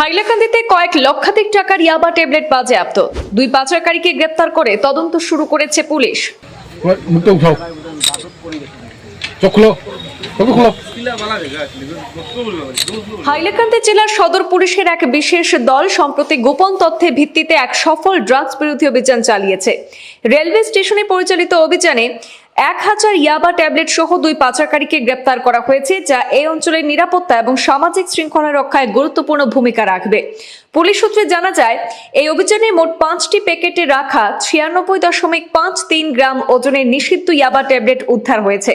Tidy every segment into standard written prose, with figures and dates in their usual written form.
হাইলাকান্দিতে কয়েক লক্ষাধিক টাকার ইয়াবা ট্যাবলেট বাজেয়াপ্ত। দুই পাচারকারীকে গ্রেপ্তার করে তদন্ত শুরু করেছে পুলিশ। হাইলাকান্দি জেলার সদর পুলিশের এক বিশেষ দল সম্প্রতি গোপন তথ্যের ভিত্তিতে এক সফল ড্রাগস বিরোধী অভিযান চালিয়েছে। রেলওয়ে স্টেশনে পরিচালিত অভিযানে 1000 ইয়াবা ট্যাবলেট সহ দুই পাচারকারীকে গ্রেপ্তার করা হয়েছে, যা এই অঞ্চলের নিরাপত্তা এবং সামাজিক শৃঙ্খলা রক্ষায় গুরুত্বপূর্ণ ভূমিকা রাখবে। পুলিশ সূত্রে জানা যায়, এই অভিযানে মোট 5টি প্যাকেটে রাখা 96.53 গ্রাম ওজনের নিষিদ্ধ ইয়াবা ট্যাবলেট উদ্ধার হয়েছে।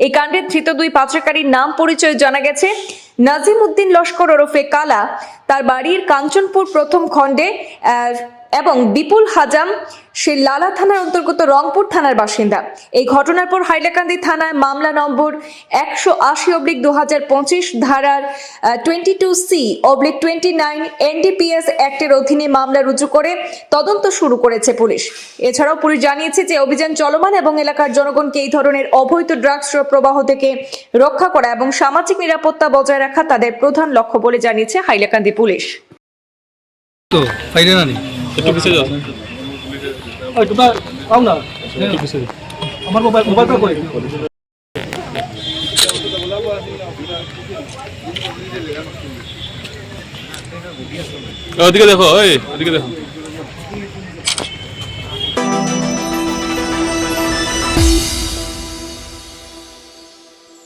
এই কাণ্ডে ধৃত দুই পাচারকারীর নাম পরিচয় জানা গেছে। নাজিম উদ্দিন লস্কর ওরফে কালা, তার বাড়ির কাঞ্চনপুর প্রথম খণ্ডে, এবং বিপুল হাজাম সে লালা থানার অন্তর্গত রংপুর থানার বাসিন্দা। এই ঘটনার পর হাইলাকান্দি থানায় মামলা নম্বর 180/2025 ধারার 22C/29 NDPS অ্যাক্টের অধীনে মামলা রুজু করে তদন্ত শুরু করেছে পুলিশ। এছাড়াও পুলিশ জানিয়েছে যে অভিযান চলমান এবং এলাকার জনগণকে এই ধরনের অবৈধ ড্রাগস প্রবাহ থেকে রক্ষা করা এবং সামাজিক নিরাপত্তা বজায় রাখা তাদের প্রধান লক্ষ্য বলে জানিয়েছে হাইলাকান্দি পুলিশ। একটু পিছিয়ে যাও। আমার মোবাইলটা করে ওদিকে দেখো, ওদিকে দেখো।